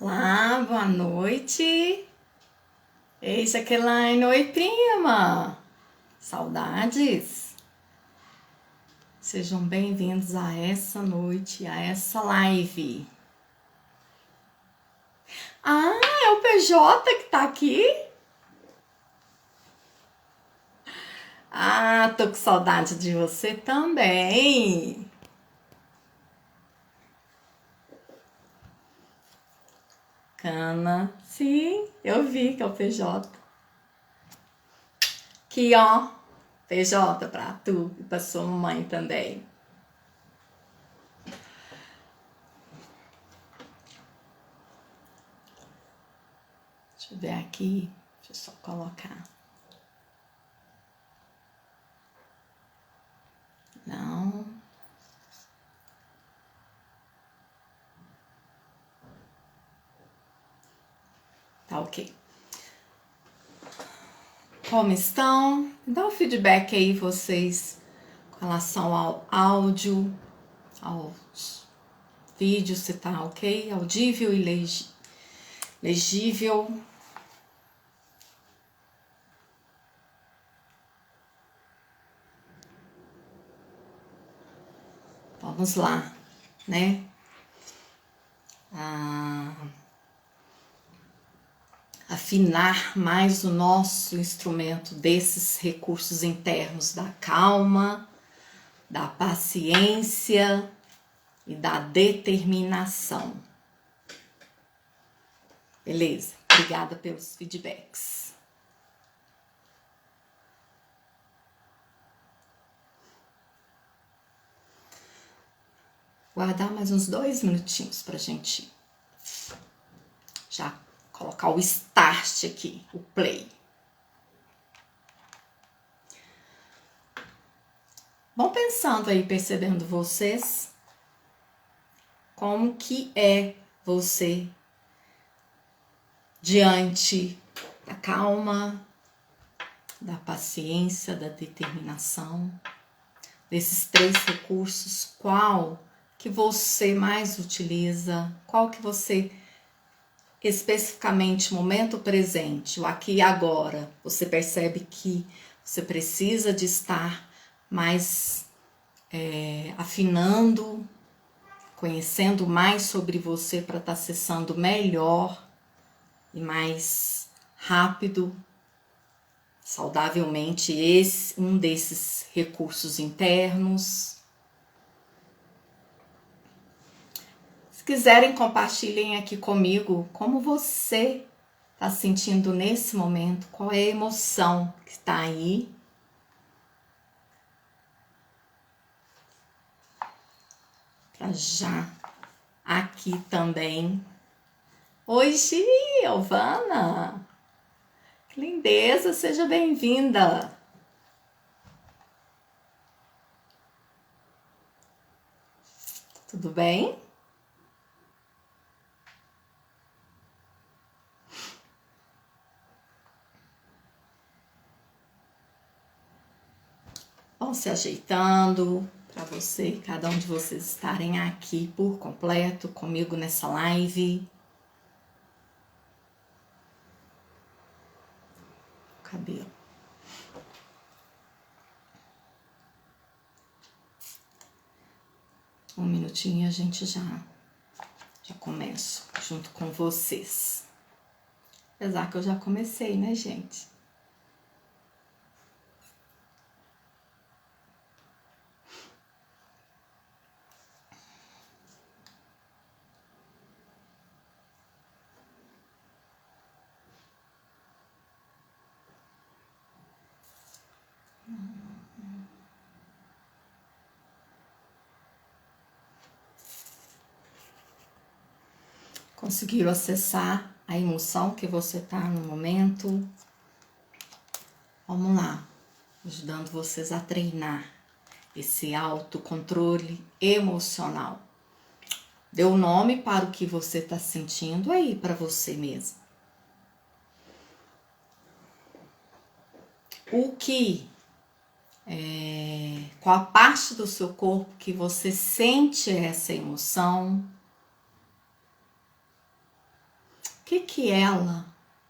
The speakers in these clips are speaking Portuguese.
Olá, boa noite. Ei, Jaqueline, oi, prima. Saudades? Sejam bem-vindos a essa noite, a essa live. Ah, é o PJ que tá aqui? Ah, tô com saudade de você também. Cana, sim, eu vi que é o PJ. Aqui, ó, PJ pra tu e pra sua mãe também. Deixa eu ver aqui, deixa eu só colocar. Não. Tá ok. Como estão? Dá um feedback aí vocês com relação ao áudio, aos vídeos, se tá ok, audível e legível. Vamos lá, né? Afinar mais o nosso instrumento desses recursos internos da calma, da paciência e da determinação. Beleza? Obrigada pelos feedbacks. Guardar mais uns 2 minutinhos pra gente já colocar o start aqui, o play. Vão pensando aí, percebendo vocês, como que é você diante da calma, da paciência, da determinação, desses 3 recursos, qual que você mais utiliza, qual que você especificamente, momento presente, o aqui e agora, você percebe que você precisa de estar mais afinando, conhecendo mais sobre você para estar acessando melhor e mais rápido, saudavelmente, um desses recursos internos. Se quiserem, compartilhem aqui comigo como você está sentindo nesse momento, qual é a emoção que está aí. Para já aqui também. Oi, Gi, Elvana. Que lindeza, seja bem-vinda. Tudo bem? Vão se ajeitando para você, cada um de vocês estarem aqui por completo comigo nessa live. Cabelo. Um minutinho e a gente já começo junto com vocês. Apesar que eu já comecei, né, gente? Conseguiram acessar a emoção que você tá no momento? Vamos lá, ajudando vocês a treinar esse autocontrole emocional. Dê o nome para o que você está sentindo aí para você mesmo. Qual a parte do seu corpo que você sente essa emoção? que ela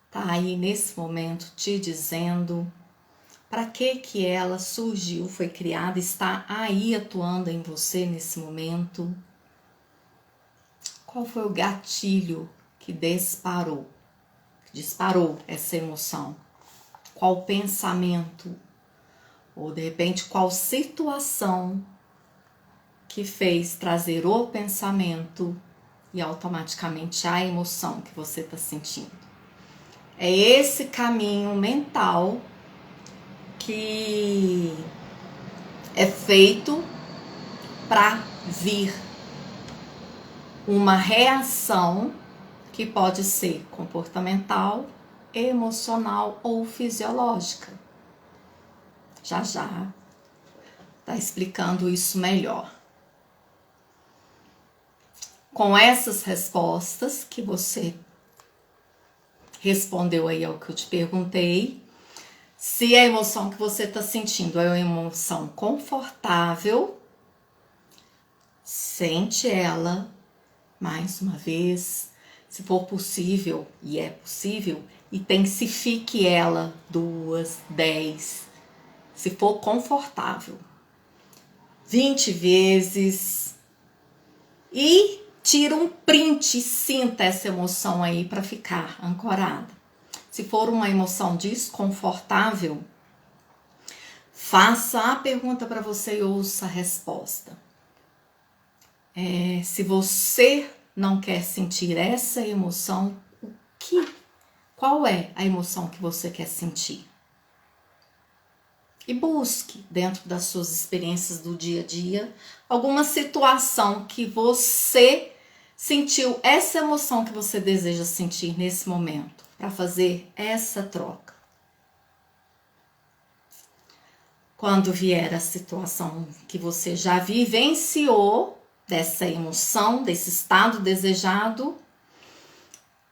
tá aí nesse momento te dizendo? Para que ela surgiu, foi criada, está aí atuando em você nesse momento? Qual foi o gatilho que disparou essa emoção? Qual pensamento? Ou de repente qual situação que fez trazer o pensamento e automaticamente a emoção que você está sentindo? É esse caminho mental que é feito para vir uma reação que pode ser comportamental, emocional ou fisiológica. Já tá explicando isso melhor. Com essas respostas que você respondeu aí ao que eu te perguntei, se a emoção que você está sentindo é uma emoção confortável, sente ela mais uma vez, se for possível, e é possível, intensifique ela 2, 10, se for confortável, 20 vezes, e tira um print e sinta essa emoção aí para ficar ancorada. Se for uma emoção desconfortável, faça a pergunta para você e ouça a resposta. Se você não quer sentir essa emoção, qual é a emoção que você quer sentir? E busque, dentro das suas experiências do dia a dia, alguma situação que você sentiu essa emoção que você deseja sentir nesse momento, para fazer essa troca. Quando vier a situação que você já vivenciou, dessa emoção, desse estado desejado,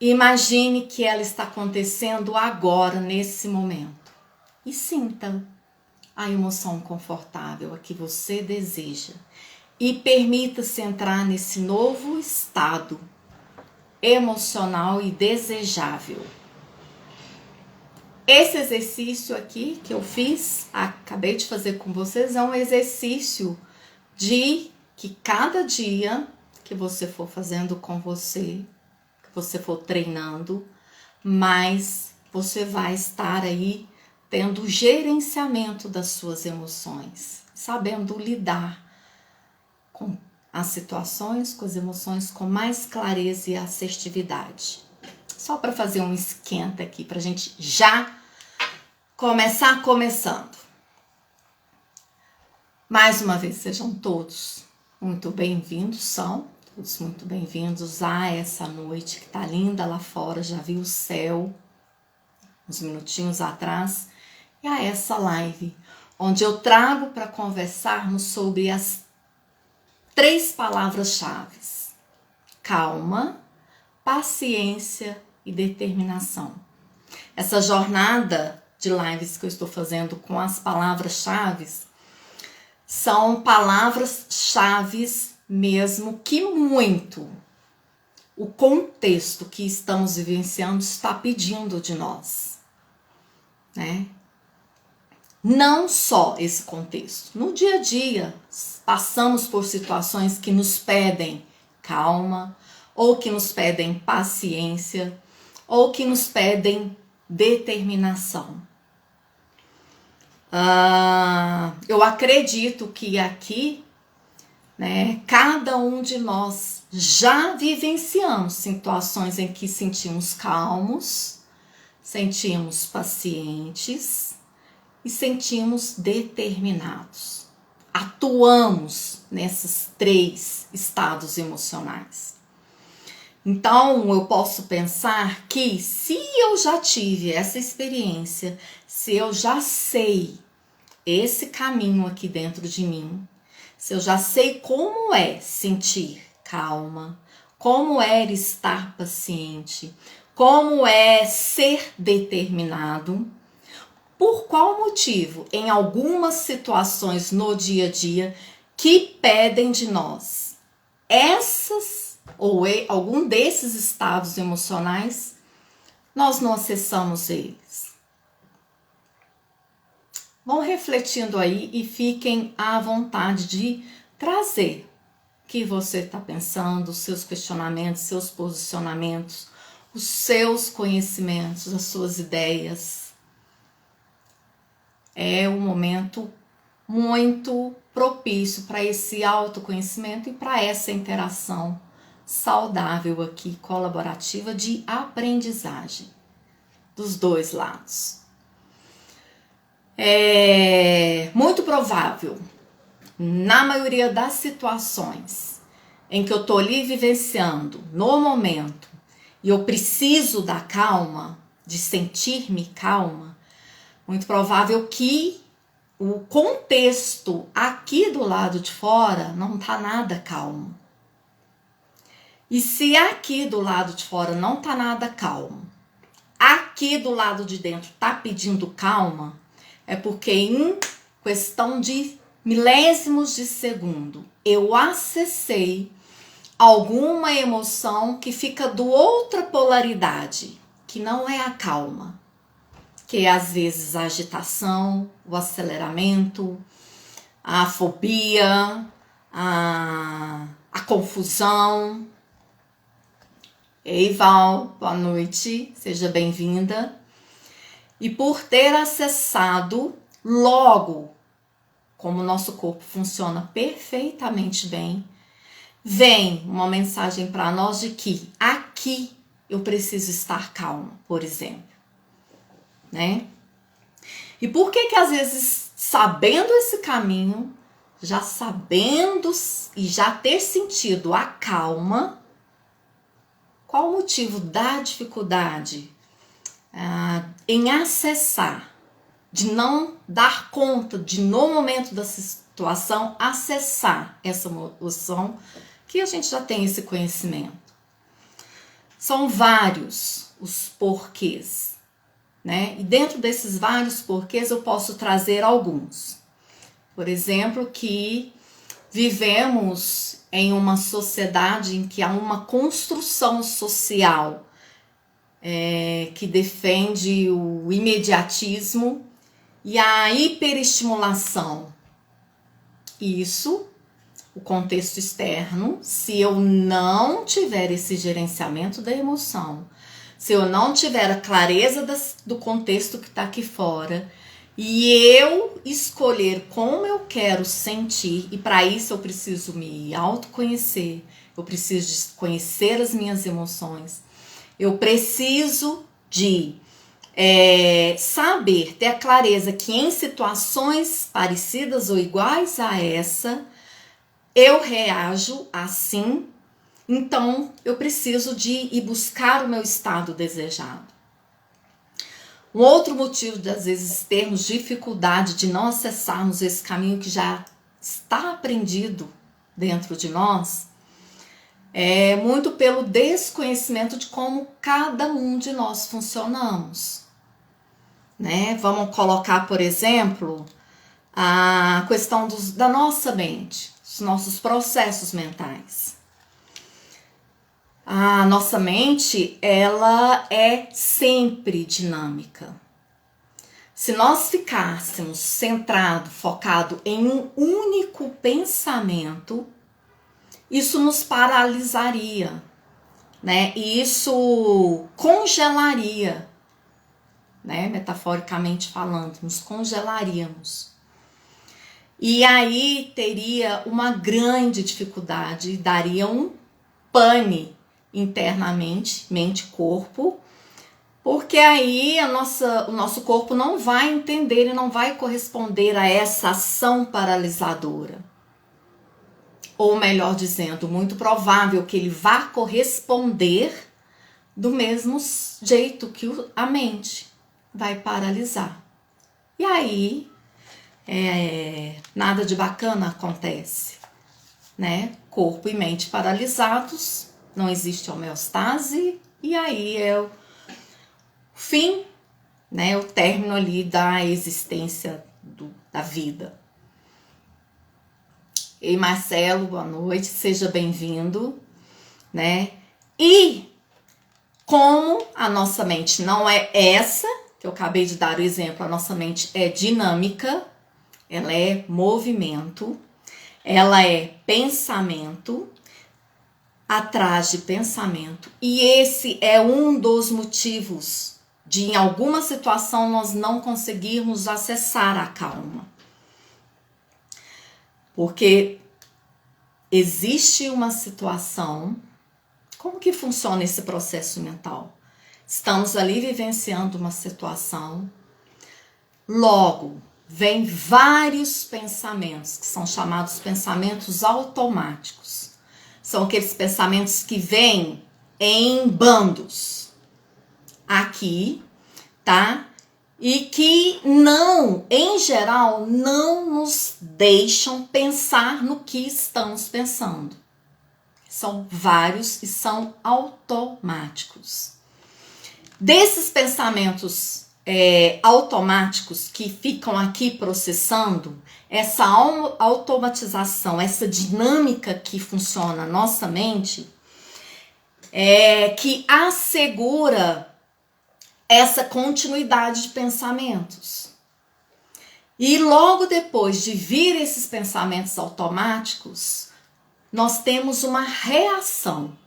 imagine que ela está acontecendo agora, nesse momento. E sinta a emoção confortável, a que você deseja. E permita-se entrar nesse novo estado emocional e desejável. Esse exercício aqui que eu fiz, acabei de fazer com vocês, é um exercício de que cada dia que você for fazendo com você, que você for treinando, mais você vai estar aí tendo gerenciamento das suas emoções, sabendo lidar com as situações, com as emoções com mais clareza e assertividade. Só para fazer um esquenta aqui, para a gente já começando. Mais uma vez, sejam todos muito bem-vindos, são todos muito bem-vindos a essa noite que tá linda lá fora, já vi o céu uns minutinhos atrás, e a essa live, onde eu trago para conversarmos sobre as 3 palavras-chave: calma, paciência e determinação. Essa jornada de lives que eu estou fazendo com as palavras-chave são palavras-chave mesmo que muito o contexto que estamos vivenciando está pedindo de nós, né? Não só esse contexto. No dia a dia, passamos por situações que nos pedem calma, ou que nos pedem paciência, ou que nos pedem determinação. Eu acredito que aqui, né, cada um de nós já vivenciamos situações em que sentimos calmos, sentimos pacientes e sentimos determinados. Atuamos nesses 3 estados emocionais. Então, eu posso pensar que se eu já tive essa experiência, se eu já sei esse caminho aqui dentro de mim, se eu já sei como é sentir calma, como é estar paciente, como é ser determinado, por qual motivo, em algumas situações no dia a dia que pedem de nós essas ou algum desses estados emocionais, nós não acessamos eles? Vão refletindo aí e fiquem à vontade de trazer o que você está pensando, os seus questionamentos, seus posicionamentos, os seus conhecimentos, as suas ideias. É um momento muito propício para esse autoconhecimento e para essa interação saudável aqui, colaborativa, de aprendizagem dos dois lados. É muito provável, na maioria das situações em que eu tô ali vivenciando no momento e eu preciso da calma, de sentir-me calma, muito provável que o contexto aqui do lado de fora não tá nada calmo. E se aqui do lado de fora não tá nada calmo, aqui do lado de dentro tá pedindo calma, é porque em questão de milésimos de segundo eu acessei alguma emoção que fica do outra polaridade, que não é a calma, que é às vezes a agitação, o aceleramento, a fobia, a confusão. Ei, Val, boa noite, seja bem-vinda. E por ter acessado logo, como o nosso corpo funciona perfeitamente bem, vem uma mensagem para nós de que aqui eu preciso estar calma, por exemplo, né? E por que às vezes, sabendo esse caminho, já sabendo e já ter sentido a calma, qual o motivo da dificuldade em acessar, de não dar conta, de no momento da situação acessar essa emoção, que a gente já tem esse conhecimento? São vários os porquês, né? E dentro desses vários porquês eu posso trazer alguns. Por exemplo, que vivemos em uma sociedade em que há uma construção social que defende o imediatismo e a hiperestimulação. Isso, o contexto externo, se eu não tiver esse gerenciamento da emoção, se eu não tiver a clareza do contexto que está aqui fora, e eu escolher como eu quero sentir, e para isso eu preciso me autoconhecer, eu preciso de conhecer as minhas emoções, eu preciso de saber, ter a clareza que em situações parecidas ou iguais a essa, eu reajo assim, então eu preciso de ir buscar o meu estado desejado. Um outro motivo de às vezes termos dificuldade de não acessarmos esse caminho que já está aprendido dentro de nós é muito pelo desconhecimento de como cada um de nós funcionamos, né? Vamos colocar, por exemplo, a questão da nossa mente, dos nossos processos mentais. A nossa mente, ela é sempre dinâmica. Se nós ficássemos centrado, focado em um único pensamento, isso nos paralisaria, né? E isso congelaria, né? Metaforicamente falando, nos congelaríamos. E aí teria uma grande dificuldade, daria um pane internamente, mente e corpo, porque aí o nosso corpo não vai entender e não vai corresponder a essa ação paralisadora. Ou melhor dizendo, muito provável que ele vá corresponder do mesmo jeito que a mente vai paralisar. E aí, nada de bacana acontece, né? Corpo e mente paralisados, não existe homeostase, e aí é o fim, né? O término ali da existência da vida. Ei, Marcelo, boa noite, seja bem-vindo, né? E Como a nossa mente não é essa, que eu acabei de dar o exemplo, a nossa mente é dinâmica, ela é movimento, ela é pensamento, atrás de pensamento. E esse é um dos motivos de, em alguma situação, nós não conseguirmos acessar a calma. Porque existe uma situação. Como que funciona esse processo mental? Estamos ali vivenciando uma situação, logo vem vários pensamentos, que são chamados pensamentos automáticos. São aqueles pensamentos que vêm em bandos aqui, tá? E que não, em geral, não nos deixam pensar no que estamos pensando. São vários e são automáticos. Desses pensamentos automáticos que ficam aqui processando, essa automatização, essa dinâmica que funciona na nossa mente, que assegura essa continuidade de pensamentos. E logo depois de vir esses pensamentos automáticos, nós temos uma reação.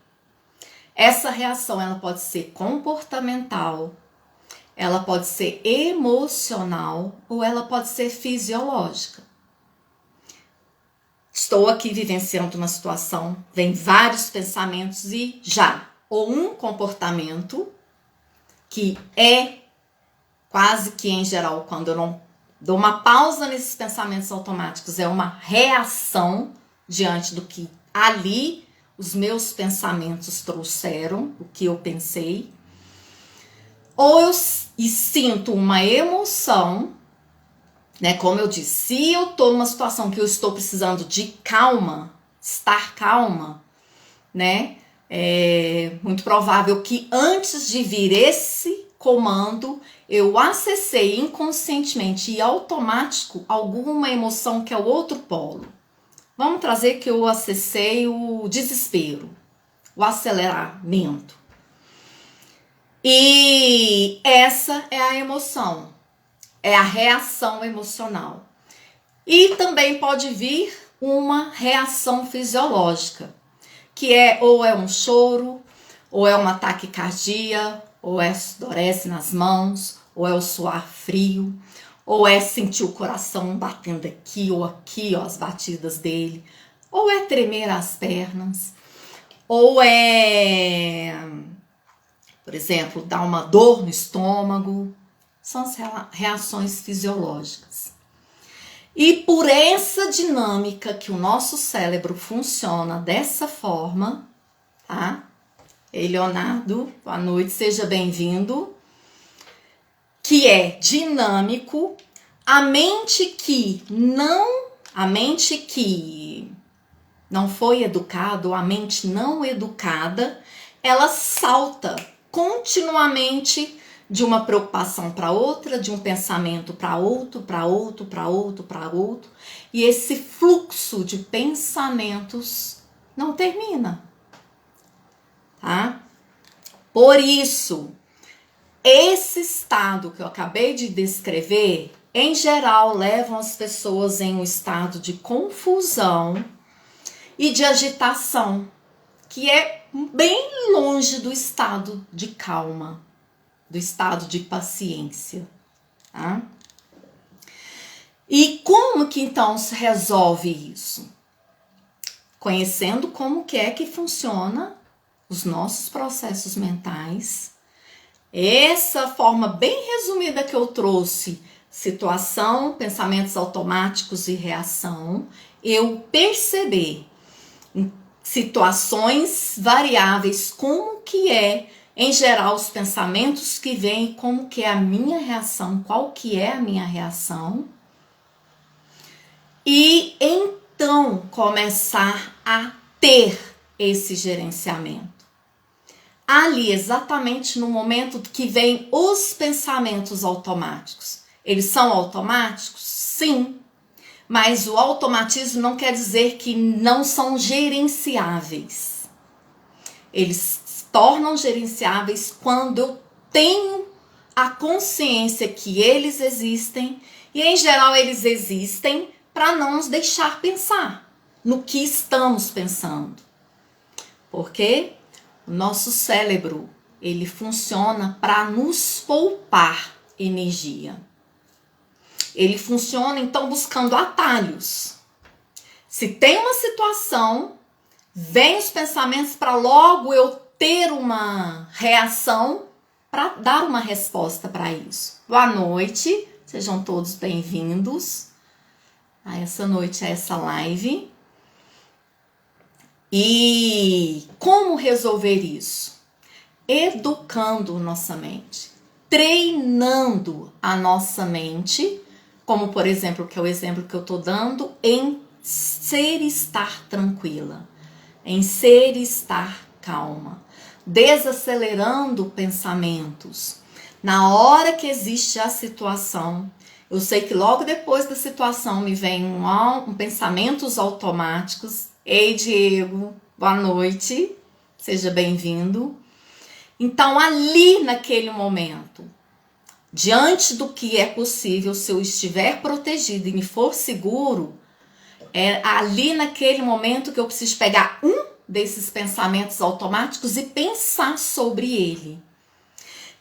Essa reação ela pode ser comportamental, ela pode ser emocional ou ela pode ser fisiológica. Estou aqui vivenciando uma situação, vem vários pensamentos e já, ou um comportamento que é quase que em geral, quando eu não dou uma pausa nesses pensamentos automáticos, é uma reação diante do que ali os meus pensamentos trouxeram, o que eu pensei. Ou eu sinto uma emoção, né? Como eu disse, se eu estou numa situação que eu estou precisando de calma, estar calma, né? É muito provável que antes de vir esse comando, eu acessei inconscientemente e automático alguma emoção que é o outro polo. Vamos trazer que eu acessei o desespero, o aceleramento. E essa é a emoção, é a reação emocional. E também pode vir uma reação fisiológica, que ou é um choro, ou é uma taquicardia, ou é sudorese nas mãos, ou é o suar frio, ou é sentir o coração batendo aqui, ó, as batidas dele, ou é tremer as pernas, ou é, por exemplo, dar uma dor no estômago. São as reações fisiológicas. E por essa dinâmica que o nosso cérebro funciona dessa forma, tá? Ei, Leonardo, boa noite, seja bem-vindo. Que é dinâmico, a mente que não foi educada, ou a mente não educada, ela salta continuamente de uma preocupação para outra, de um pensamento para outro, para outro, para outro, para outro, e esse fluxo de pensamentos não termina, tá? Por isso, esse estado que eu acabei de descrever, em geral, levam as pessoas em um estado de confusão e de agitação, que é bem longe do estado de calma, do estado de paciência, tá? E como que então se resolve isso? Conhecendo como que é que funciona os nossos processos mentais. Essa forma bem resumida que eu trouxe, situação, pensamentos automáticos e reação, eu perceber em situações variáveis como que é, em geral, os pensamentos que vêm, como que é a minha reação, qual que é a minha reação. E então começar a ter esse gerenciamento. Ali, exatamente no momento que vem os pensamentos automáticos. Eles são automáticos? Sim. Mas o automatismo não quer dizer que não são gerenciáveis. Eles tornam gerenciáveis quando eu tenho a consciência que eles existem, e em geral eles existem para não nos deixar pensar no que estamos pensando. Porque o nosso cérebro, ele funciona para nos poupar energia. Ele funciona então buscando atalhos. Se tem uma situação, vem os pensamentos para logo eu ter uma reação para dar uma resposta para isso. Boa noite, sejam todos bem-vindos a essa noite, a essa live. E como resolver isso? Educando nossa mente, treinando a nossa mente, como por exemplo, que é o exemplo que eu estou dando, em ser e estar tranquila, em ser e estar calma, desacelerando pensamentos. Na hora que existe a situação, eu sei que logo depois da situação me vem pensamentos automáticos. Ei, Diego, boa noite, seja bem-vindo. Então, ali naquele momento, diante do que é possível, se eu estiver protegido e me for seguro, é ali naquele momento que eu preciso pegar um desses pensamentos automáticos e pensar sobre ele.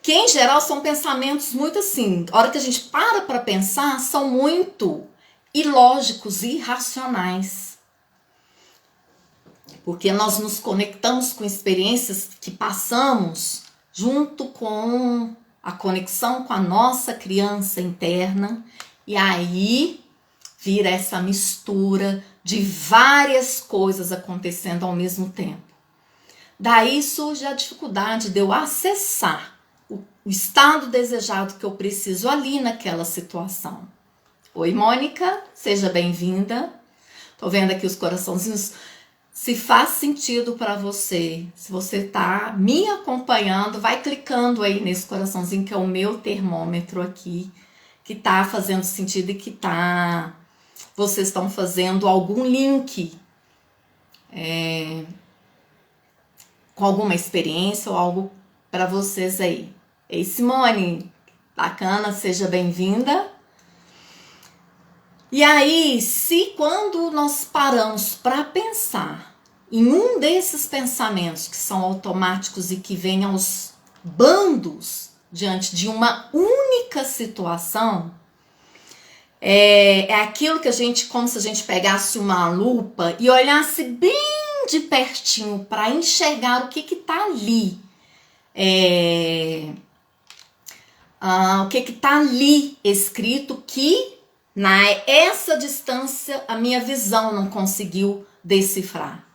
Que em geral são pensamentos muito assim, a hora que a gente para pensar, são muito ilógicos e irracionais. Porque nós nos conectamos com experiências que passamos junto com a conexão com a nossa criança interna, e aí vira essa mistura de várias coisas acontecendo ao mesmo tempo. Daí surge a dificuldade de eu acessar o estado desejado que eu preciso ali naquela situação. Oi, Mônica, seja bem-vinda. Tô vendo aqui os coraçãozinhos. Se faz sentido para você, se você tá me acompanhando, vai clicando aí nesse coraçãozinho que é o meu termômetro aqui, que tá fazendo sentido e que vocês estão fazendo algum link com alguma experiência ou algo para vocês aí. Ei, Simone, bacana, seja bem-vinda. E aí, se quando nós paramos para pensar em um desses pensamentos que são automáticos e que vêm aos bandos diante de uma única situação, é aquilo que a gente, como se a gente pegasse uma lupa e olhasse bem de pertinho para enxergar o que está ali. O que está ali escrito que essa distância a minha visão não conseguiu decifrar.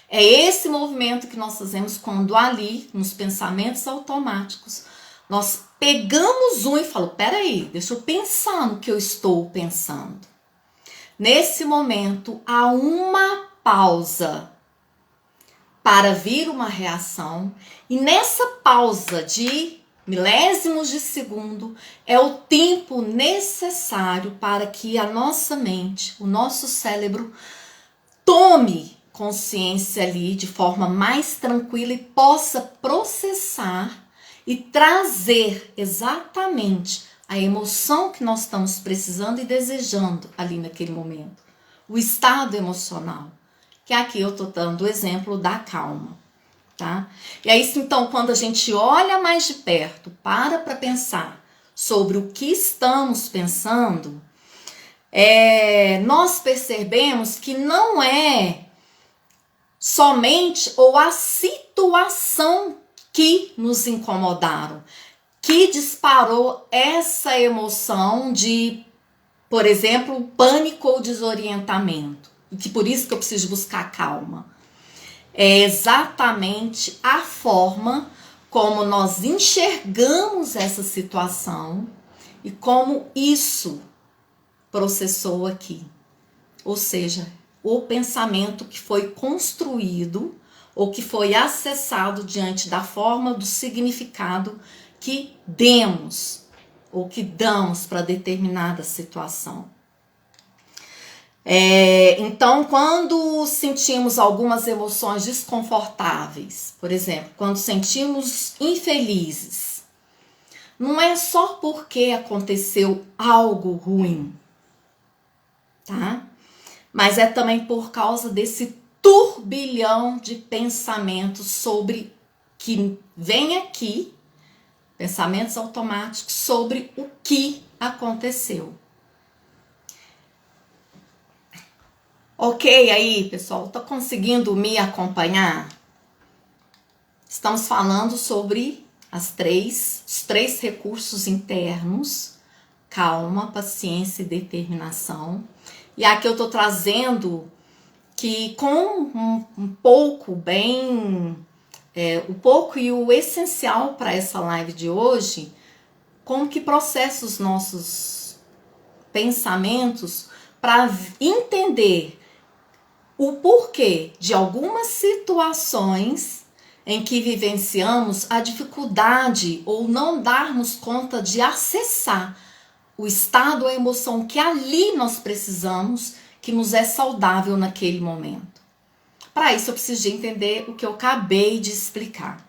É esse movimento que nós fazemos quando ali, nos pensamentos automáticos, nós pegamos um e falamos, peraí, deixa eu pensar no que eu estou pensando. Nesse momento, há uma pausa para vir uma reação, e nessa pausa de milésimos de segundo é o tempo necessário para que a nossa mente, o nosso cérebro, tome consciência ali de forma mais tranquila e possa processar e trazer exatamente a emoção que nós estamos precisando e desejando ali naquele momento. O estado emocional, que aqui eu estou dando o exemplo da calma. Tá? E aí, então, quando a gente olha mais de perto, para pensar sobre o que estamos pensando, nós percebemos que não é somente ou a situação que nos incomodaram, que disparou essa emoção de, por exemplo, pânico ou desorientamento, e que por isso que eu preciso buscar calma. É exatamente a forma como nós enxergamos essa situação e como isso processou aqui. Ou seja, o pensamento que foi construído ou que foi acessado diante da forma do significado que demos ou que damos para determinada situação. Então, quando sentimos algumas emoções desconfortáveis, por exemplo, quando sentimos infelizes, não é só porque aconteceu algo ruim, tá? Mas é também por causa desse turbilhão de pensamentos sobre que vem aqui, pensamentos automáticos sobre o que aconteceu. Ok aí, pessoal? Tá conseguindo me acompanhar? Estamos falando sobre os três recursos internos: calma, paciência e determinação. E aqui eu tô trazendo que com um pouco o pouco e o essencial para essa live de hoje, como que processa os nossos pensamentos para entender o porquê de algumas situações em que vivenciamos a dificuldade ou não darmos conta de acessar o estado ou a emoção que ali nós precisamos, que nos é saudável naquele momento. Para isso eu preciso de entender o que eu acabei de explicar,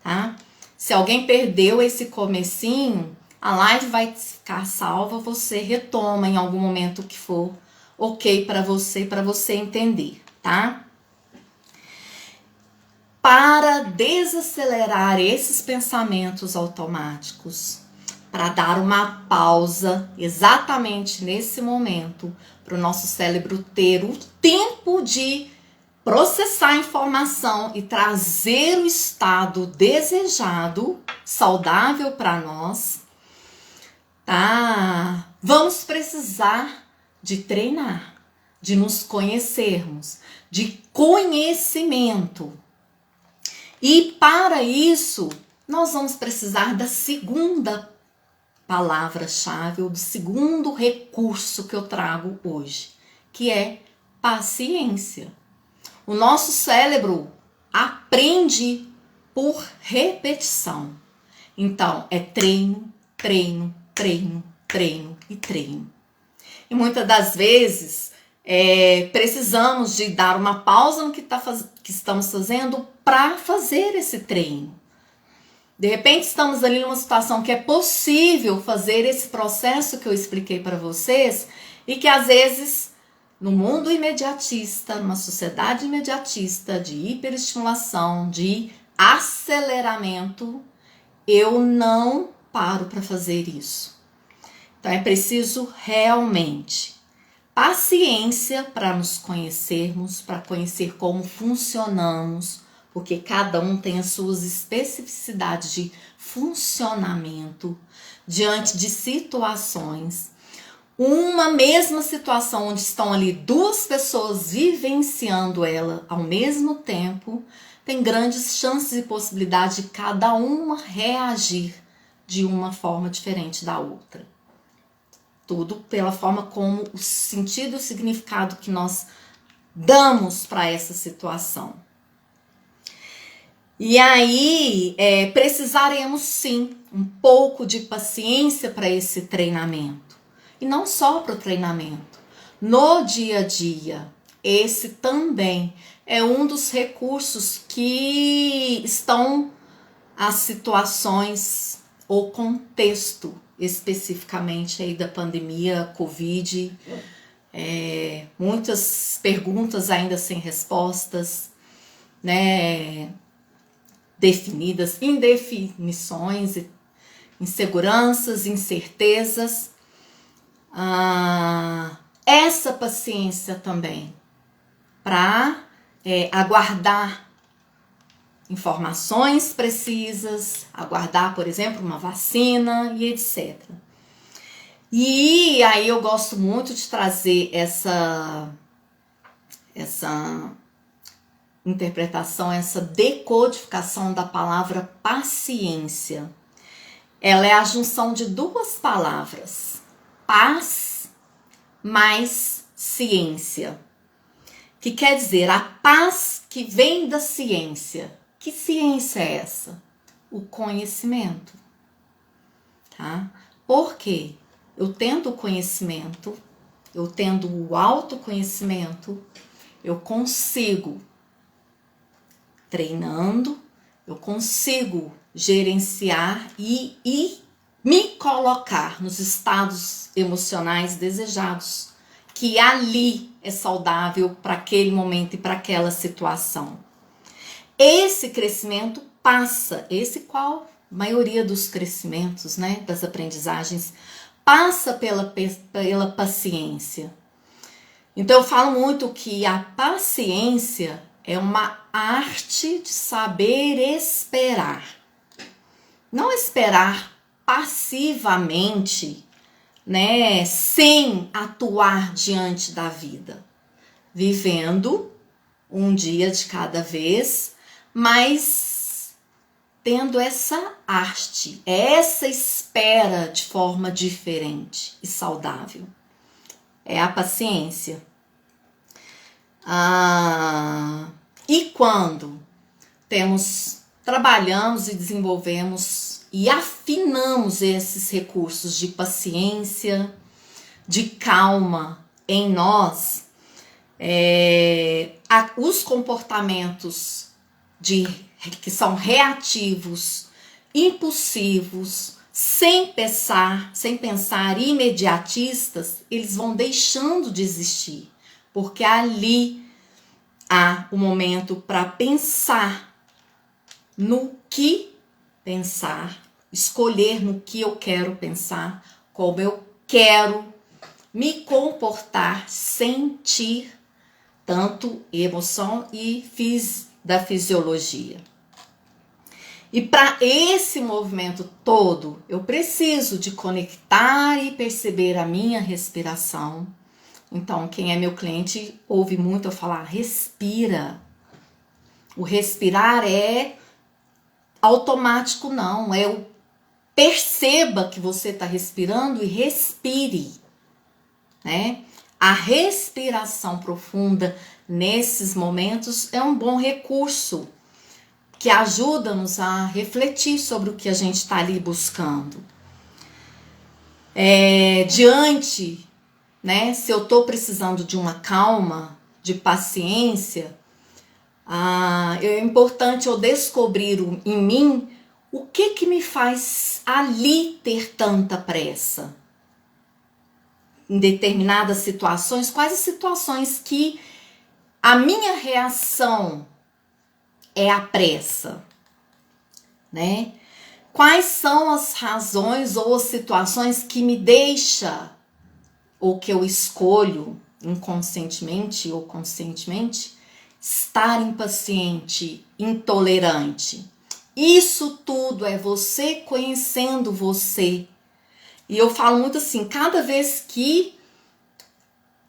tá? Se alguém perdeu esse comecinho, a live vai ficar salva, você retoma em algum momento que for ok para você entender, tá? Para desacelerar esses pensamentos automáticos, para dar uma pausa exatamente nesse momento, para o nosso cérebro ter o tempo de processar a informação e trazer o estado desejado, saudável para nós, tá? Vamos precisar de treinar, de nos conhecermos, de conhecimento. E para isso, nós vamos precisar da segunda palavra-chave, ou do segundo recurso que eu trago hoje, que é paciência. O nosso cérebro aprende por repetição. Então, é treino, treino, treino, treino e treino. E muitas das vezes precisamos de dar uma pausa no que estamos fazendo para fazer esse treino. De repente estamos ali numa situação que é possível fazer esse processo que eu expliquei para vocês e que às vezes no mundo imediatista, numa sociedade imediatista de hiperestimulação, de aceleramento, eu não paro para fazer isso. Então é preciso realmente paciência para nos conhecermos, para conhecer como funcionamos, porque cada um tem as suas especificidades de funcionamento diante de situações. Uma mesma situação onde estão ali duas pessoas vivenciando ela ao mesmo tempo, tem grandes chances e possibilidades de cada uma reagir de uma forma diferente da outra. Tudo pela forma como o sentido e o significado que nós damos para essa situação. E aí, precisaremos sim um pouco de paciência para esse treinamento. E não só para o treinamento. No dia a dia, esse também é um dos recursos que estão as situações ou contexto especificamente aí da pandemia Covid. Muitas perguntas ainda sem respostas, né? Definidas, indefinições, inseguranças, incertezas. Essa paciência também para aguardar informações precisas, aguardar, por exemplo, uma vacina e etc. E aí eu gosto muito de trazer essa interpretação, essa decodificação da palavra paciência. Ela é a junção de duas palavras, paz mais ciência, que quer dizer a paz que vem da ciência. Que ciência é essa? O conhecimento, tá? Por quê? Eu tendo o conhecimento, eu tendo o autoconhecimento, eu consigo, treinando, eu consigo gerenciar e me colocar nos estados emocionais desejados, que ali é saudável para aquele momento e para aquela situação. Esse crescimento passa, esse qual a maioria dos crescimentos, né, das aprendizagens, passa pela paciência. Então eu falo muito que a paciência é uma arte de saber esperar. Não esperar passivamente, né, sem atuar diante da vida. Vivendo um dia de cada vez, mas tendo essa arte, essa espera de forma diferente e saudável. É a paciência. E quando trabalhamos e desenvolvemos e afinamos esses recursos de paciência, de calma em nós, os comportamentos que são reativos, impulsivos, sem pensar imediatistas, eles vão deixando de existir, porque ali há um momento para pensar no que pensar, escolher no que eu quero pensar, como eu quero me comportar, sentir tanto emoção e da fisiologia. E para esse movimento todo, eu preciso de conectar e perceber a minha respiração. Então, quem é meu cliente ouve muito eu falar, respira. O respirar é automático, não. Perceba que você está respirando e respire, né? A respiração profunda nesses momentos é um bom recurso que ajuda-nos a refletir sobre o que a gente está ali buscando. Diante, né, se eu estou precisando de uma calma, de paciência, é importante eu descobrir em mim o que me faz ali ter tanta pressa. Em determinadas situações, quais as situações que a minha reação é a pressa, né? Quais são as razões ou as situações que me deixa, ou que eu escolho inconscientemente ou conscientemente, estar impaciente, intolerante? Isso tudo é você conhecendo você. E eu falo muito assim, cada vez que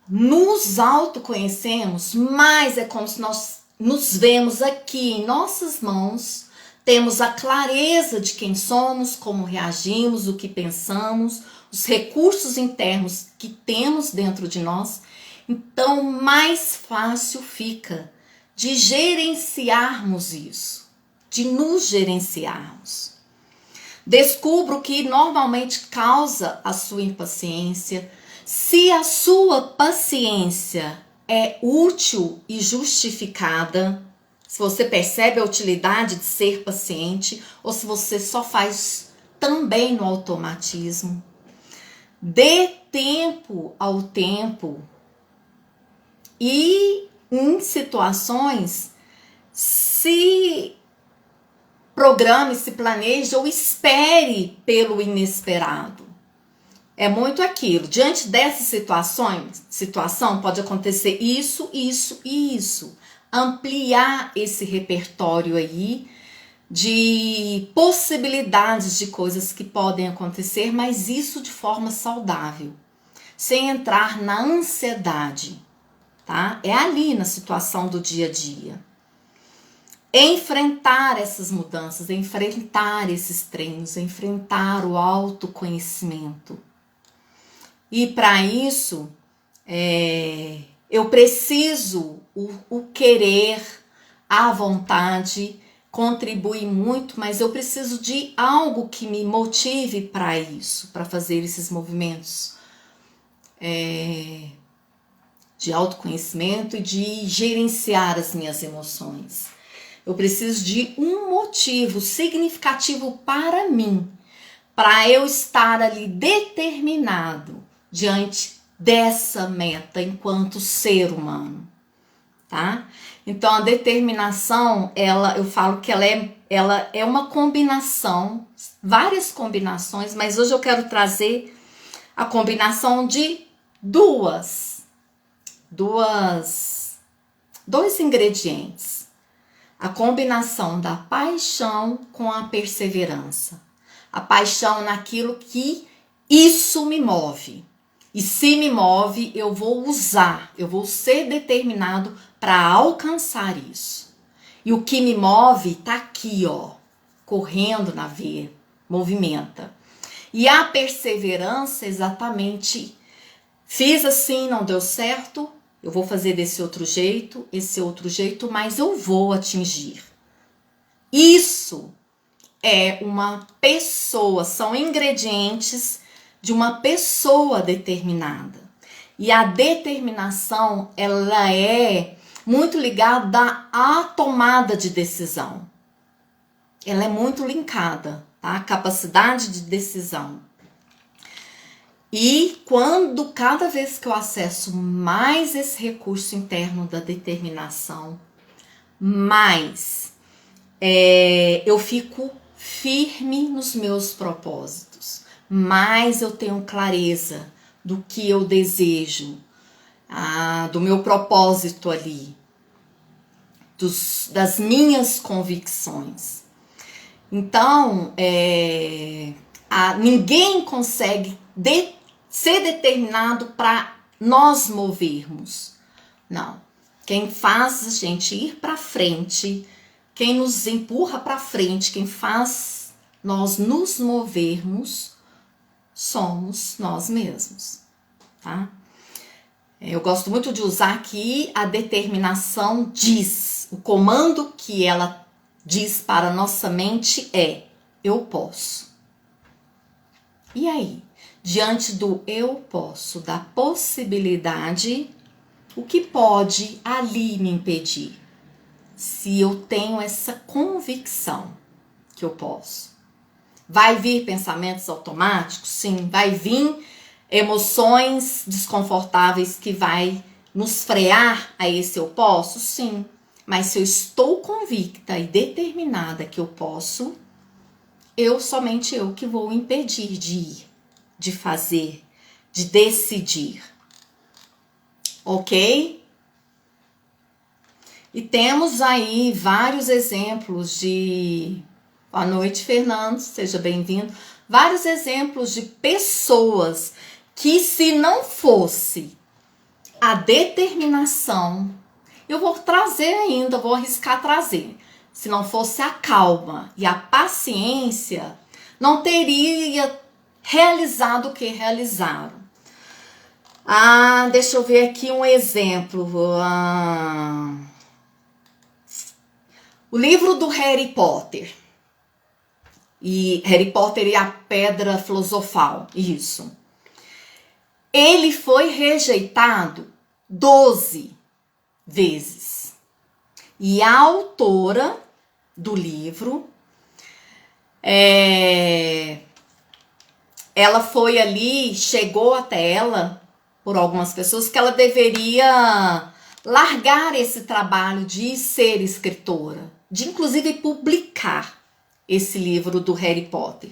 nos autoconhecemos, mais é como se nós nos vemos aqui em nossas mãos, temos a clareza de quem somos, como reagimos, o que pensamos, os recursos internos que temos dentro de nós. Então, mais fácil fica de gerenciarmos isso, de nos gerenciarmos. Descubra o que normalmente causa a sua impaciência. Se a sua paciência é útil e justificada, se você percebe a utilidade de ser paciente ou se você só faz também no automatismo. Dê tempo ao tempo e em situações se programe, se planeje ou espere pelo inesperado. É muito aquilo. Diante dessa situação pode acontecer isso, isso e isso. Ampliar esse repertório aí de possibilidades de coisas que podem acontecer, mas isso de forma saudável, sem entrar na ansiedade, tá? É ali na situação do dia a dia. Enfrentar essas mudanças, enfrentar esses treinos, enfrentar o autoconhecimento. E para isso, eu preciso, o querer, a vontade, contribui muito, mas eu preciso de algo que me motive para isso, para fazer esses movimentos. de autoconhecimento e de gerenciar as minhas emoções. Eu preciso de um motivo significativo para mim, para eu estar ali determinado diante dessa meta enquanto ser humano, tá? Então a determinação, eu falo que ela é uma combinação, várias combinações, mas hoje eu quero trazer a combinação de dois ingredientes. A combinação da paixão com a perseverança. A paixão naquilo que isso me move. E se me move, eu vou usar, eu vou ser determinado para alcançar isso. E o que me move tá aqui, ó, correndo na veia, movimenta. E a perseverança, exatamente, fiz assim, não deu certo, eu vou fazer desse outro jeito, esse outro jeito, mas eu vou atingir. Isso é uma pessoa, são ingredientes de uma pessoa determinada. E a determinação, ela é muito ligada à tomada de decisão. Ela é muito linkada, tá? A capacidade de decisão. E cada vez que eu acesso mais esse recurso interno da determinação, mais eu fico firme nos meus propósitos, mais eu tenho clareza do que eu desejo, do meu propósito ali, das minhas convicções. Então, ninguém consegue ser determinado para nós movermos. Não. Quem faz a gente ir para frente, quem nos empurra para frente, quem faz nós nos movermos, somos nós mesmos, tá? Eu gosto muito de usar aqui a determinação diz. O comando que ela diz para a nossa mente é: eu posso. E aí? Diante do eu posso, da possibilidade, o que pode ali me impedir? Se eu tenho essa convicção que eu posso. Vai vir pensamentos automáticos? Sim. Vai vir emoções desconfortáveis que vai nos frear a esse eu posso? Sim. Mas se eu estou convicta e determinada que eu posso, somente eu que vou impedir de ir, de fazer, de decidir. Ok? E temos aí vários exemplos de... Boa noite, Fernando, seja bem-vindo. Vários exemplos de pessoas que, se não fosse a determinação, eu vou trazer ainda, vou arriscar trazer. Se não fosse a calma e a paciência, não teria realizado o que realizaram. Deixa eu ver aqui um exemplo. O livro do Harry Potter. E Harry Potter e a Pedra Filosofal. Isso. Ele foi rejeitado 12 vezes. E a autora do livro, ela foi ali, chegou até ela, por algumas pessoas, que ela deveria largar esse trabalho de ser escritora, de inclusive publicar esse livro do Harry Potter.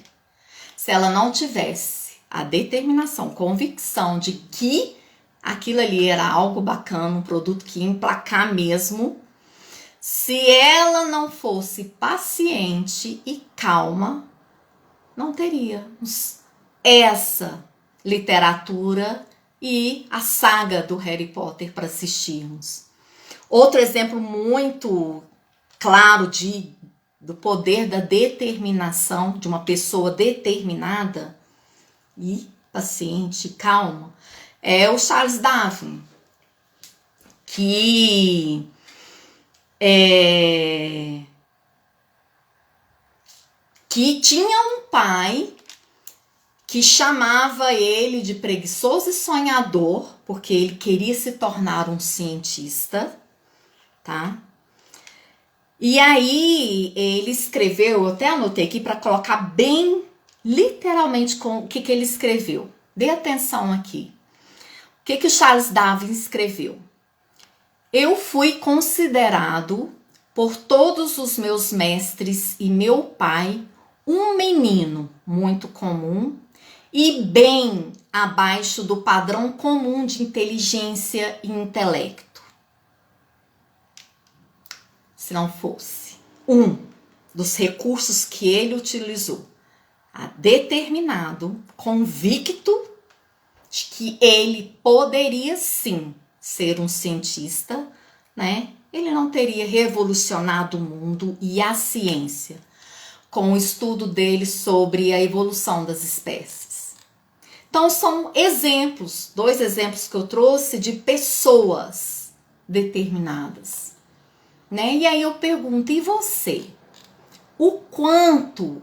Se ela não tivesse a determinação, convicção de que aquilo ali era algo bacana, um produto que ia emplacar mesmo, se ela não fosse paciente e calma, não teríamos essa literatura e a saga do Harry Potter para assistirmos. Outro exemplo muito claro do poder da determinação de uma pessoa determinada e paciente, calma, é o Charles Darwin, que tinha um pai que chamava ele de preguiçoso e sonhador, porque ele queria se tornar um cientista, tá? E aí ele escreveu, eu até anotei aqui para colocar bem literalmente com o que ele escreveu. Dê atenção aqui. O que o Charles Darwin escreveu? Eu fui considerado por todos os meus mestres e meu pai um menino muito comum e bem abaixo do padrão comum de inteligência e intelecto. Se não fosse um dos recursos que ele utilizou, determinado, convicto de que ele poderia sim ser um cientista, né? Ele não teria revolucionado o mundo e a ciência com o estudo dele sobre a evolução das espécies. Então são exemplos, 2 exemplos que eu trouxe de pessoas determinadas, né? E aí eu pergunto, e você? O quanto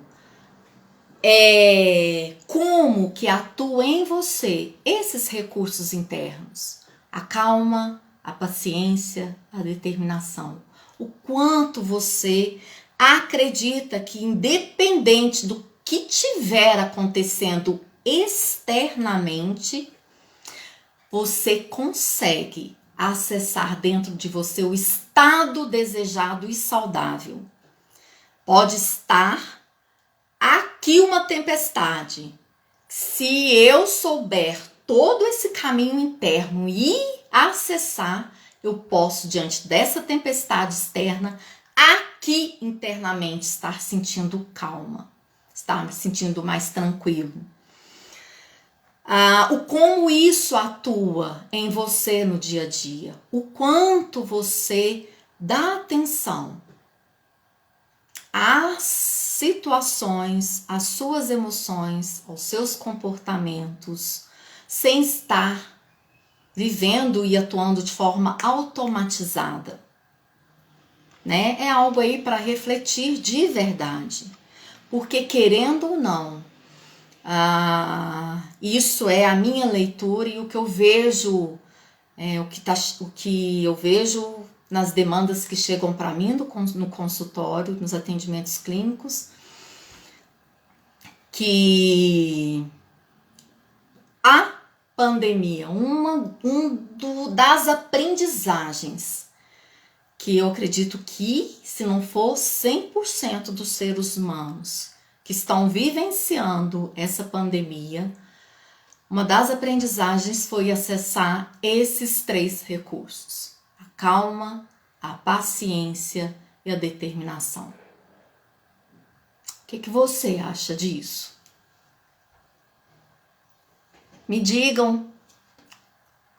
como que atua em você esses recursos internos? A calma, a paciência, a determinação. O quanto você acredita que, independente do que tiver acontecendo externamente, você consegue acessar dentro de você o estado desejado e saudável. Pode estar aqui uma tempestade. Se eu souber todo esse caminho interno e acessar, eu posso, diante dessa tempestade externa, aqui internamente estar sentindo calma, estar me sentindo mais tranquilo. O como isso atua em você no dia a dia, o quanto você dá atenção às situações, às suas emoções, aos seus comportamentos, sem estar vivendo e atuando de forma automatizada, né? É algo aí para refletir de verdade, porque querendo ou não, isso é a minha leitura e o que eu vejo, o que eu vejo nas demandas que chegam para mim no consultório, nos atendimentos clínicos, que a pandemia, das aprendizagens que eu acredito que, se não for 100% dos seres humanos que estão vivenciando essa pandemia, uma das aprendizagens foi acessar esses 3 recursos: a calma, a paciência e a determinação. O que você acha disso? Me digam,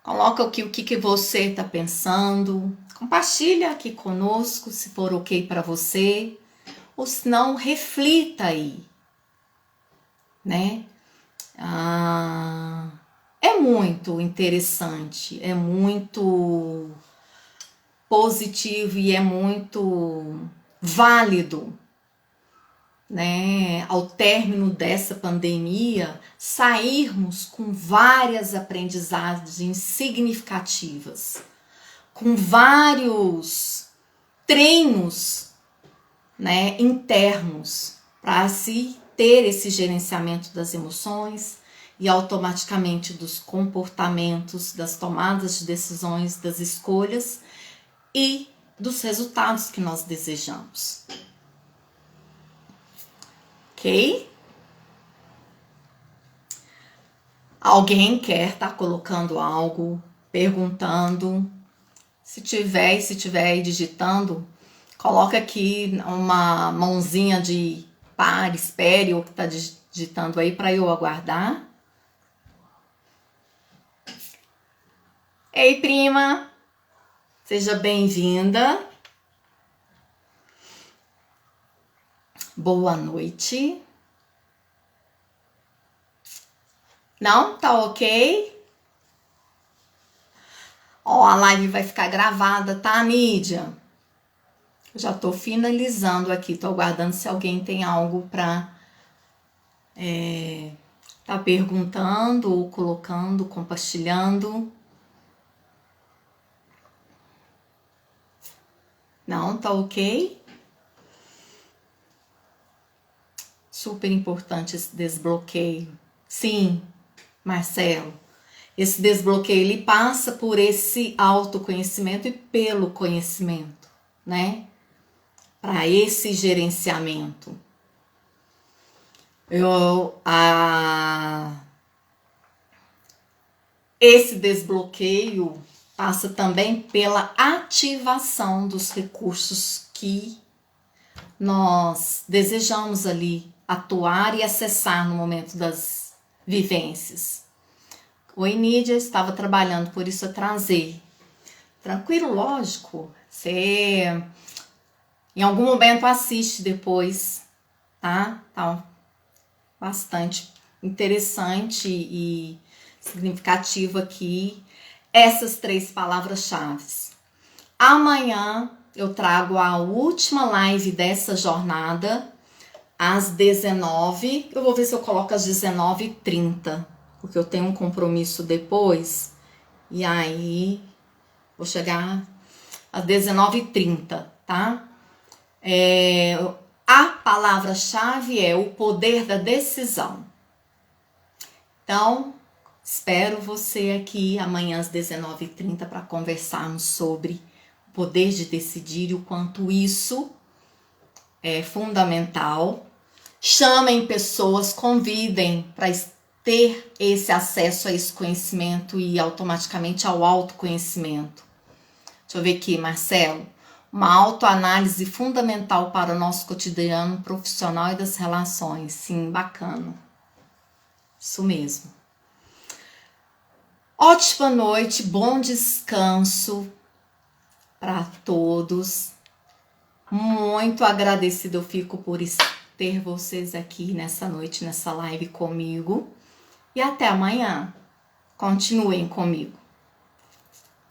coloca aqui o que você está pensando, compartilha aqui conosco se for ok para você, ou se não, reflita aí, né? É muito interessante, é muito positivo e é muito válido, né, ao término dessa pandemia, sairmos com várias aprendizagens significativas, com vários treinos, né, internos, para se ter esse gerenciamento das emoções e automaticamente dos comportamentos, das tomadas de decisões, das escolhas e dos resultados que nós desejamos. Ok? Alguém quer estar colocando algo, perguntando? Se tiver aí digitando, coloca aqui uma mãozinha de pare, espere o que está digitando aí para eu aguardar. Ei, prima! Seja bem-vinda. Boa noite. Não? Tá ok? Ó, a live vai ficar gravada, tá, Nídia? Já tô finalizando aqui, tô aguardando se alguém tem algo para Tá perguntando ou colocando, compartilhando? Não, tá ok? Super importante esse desbloqueio. Sim, Marcelo. Esse desbloqueio, ele passa por esse autoconhecimento e pelo conhecimento, né? Para esse gerenciamento. Esse desbloqueio passa também pela ativação dos recursos que nós desejamos ali atuar e acessar no momento das vivências. Oi, Nídia, estava trabalhando, por isso eu trazer. Tranquilo, lógico. Você em algum momento assiste depois, tá? Tá bastante interessante e significativo aqui essas 3 palavras-chave. Amanhã eu trago a última live dessa jornada às 19. Eu vou ver se eu coloco às 19h30, porque eu tenho um compromisso depois. E aí vou chegar às 19h30, tá? A palavra-chave é o poder da decisão. Então, espero você aqui amanhã às 19h30 para conversarmos sobre o poder de decidir e o quanto isso é fundamental. Chamem pessoas, convidem para ter esse acesso a esse conhecimento e automaticamente ao autoconhecimento. Deixa eu ver aqui, Marcelo. Uma autoanálise fundamental para o nosso cotidiano profissional e das relações. Sim, bacana. Isso mesmo. Ótima noite, bom descanso para todos. Muito agradecida eu fico por ter vocês aqui nessa noite, nessa live comigo. E até amanhã. Continuem comigo.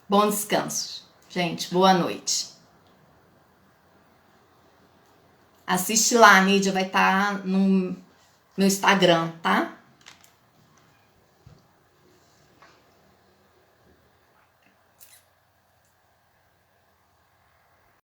Bom descanso, gente. Boa noite. Assiste lá, a Nídia vai estar no meu Instagram, tá?